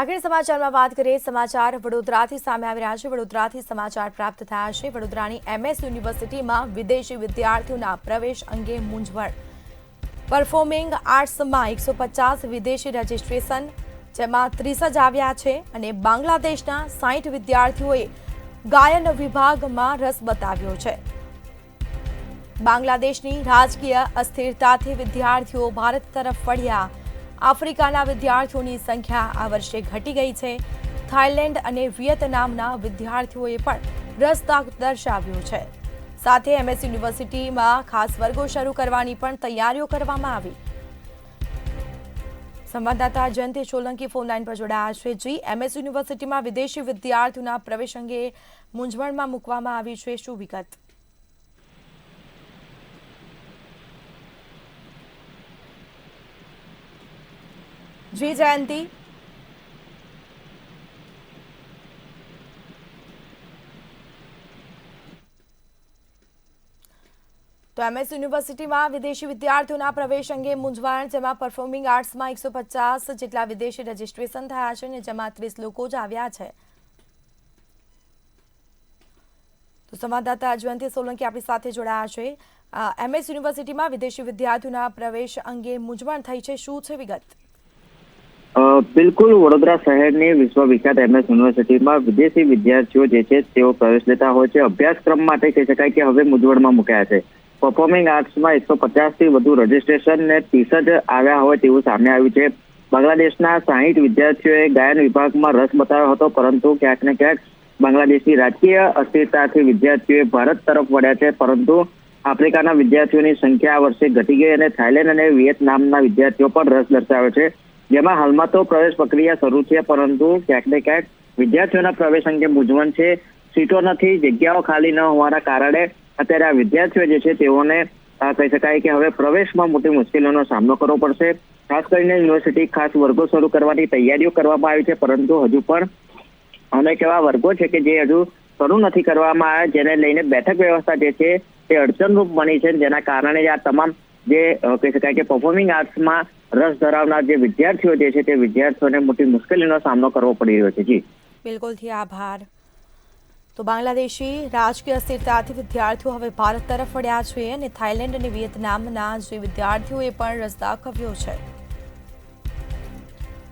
આગળ સમાચારમાં વાત કરીએ। સમાચાર વડોદરાથી સામે આવી રહ્યા છે। વડોદરાથી સમાચાર પ્રાપ્ત થયા છે। વડોદરાની MS યુનિવર્સિટીમાં વિદેશી વિદ્યાર્થીઓના પ્રવેશ અંગે મૂંઝવણ। પરફોર્મિંગ આર્ટ્સમાં 150 વિદેશી રજિસ્ટ્રેશન, જેમાં 30 જ આવ્યા છે અને બાંગ્લાદેશના 60 વિદ્યાર્થીઓએ ગાયન વિભાગમાં રસ બતાવ્યો છે। બાંગ્લાદેશની રાજકીય અસ્થિરતાથી વિદ્યાર્થીઓ ભારત તરફ વળ્યા। आफ्रिकाना विद्यार्थीओनी संख्या आ वर्षे घटी गई है। थाईलैंड और वियतनामना विद्यार्थीओए पण रस दर्शाव्यो छे। साथे MS यूनिवर्सिटी में खास वर्गो शुरू करवानी पण तैयारीओ करवामां आवी। संवाददाता जयंती सोलंकी फोन लाइन पर जोड़ाया छे। जी, MS यूनिवर्सिटी में विदेशी विद्यार्थीओना प्रवेश अंगे मूंझवणमां मूकवामां आवी छे, शुं विगत? जी जयंती, तो MS यूनिवर्सिटी में विदेशी विद्यार्थीओना प्रवेश अंगे मूंझवण, जेमां परफॉर्मिंग आर्ट्स में 150 जेटला विदेशी रजिस्ट्रेशन थया छे ने जेमां 30 लोको ज आव्या छे। तो संवाददाता जयंती सोलंकी आपणी साथे जोड़ाया छे। MS यूनिवर्सिटी में विदेशी विद्यार्थीओना प्रवेश अंगे मूंझवण थई छे, शुं छे विगत? बिल्कुल वडोदरा शहर ने विश्वविख्यात MS यूनिवर्सिटी में विदेशी विद्यार्थीओ जे छे तेओ प्रवेश लेता होय छे। अभ्यासक्रम माटे कही शकाय के हवे मूंझवणमां मुकाया छे। परफॉर्मिंग आर्ट्स में 150 थी वधु रजिस्ट्रेशन ने 30 ज आव्या होय तेवुं सामे आव्युं छे। बांग्लादेशना 60 विद्यार्थीओए गायन विभाग में रस बताव्यो हतो, परंतु क्यांक ने क्यांक बांग्लादेशनी राजकीय अस्थिरताथी विद्यार्थीओए भारत तरफ वळ्या छे। परंतु आफ्रिकाना विद्यार्थीओनी संख्या आ वर्षे घटी गई अने थाईलैंड अने वियतनामना विद्यार्थीओ पण रस दर्शाव्यो छे। जेमां हालमां तो प्रवेश प्रक्रिया शरू है, परंतु क्यांक ने क्यांक विद्यार्थीओना प्रवेश अंगे मूंझवण छे। सीटो नथी, जग्याओ खाली न होवाना कारणे अत्यारे आ विद्यार्थीओ जे छे तेओने कही शकाय के हवे प्रवेशमां मोटी मुश्केलीओनो सामनो करवो पड़शे। खास करीने युनिवर्सिटी खास वर्गो शरू करवानी तैयारीओ करवामां आवी छे, परंतु हजू पण अनेक एवा वर्गो छे के जे हजू शरू नथी करवामां आव्या, जेने लईने बेठक व्यवस्था जे छे ते अड़चनरूप बनी छे। जेना कारणे आ तमाम जे कही शकाय के परफॉर्मिंग आर्ट्स में रस धरावनार जे विद्यार्थीओ जे छे ते विद्यार्थीओने मोटी मुश्केलीनो सामनो करवो पड़ी रह्यो छे। जी बिल्कुल थी आभार। तो बांग्लादेशी राजकीय अस्थिरताथी विद्यार्थीओ हवे भारत तरफ वळ्या छे अने थाईलैंड अने वियतनामना जे विद्यार्थीओए पण रस दाखव्यो छे।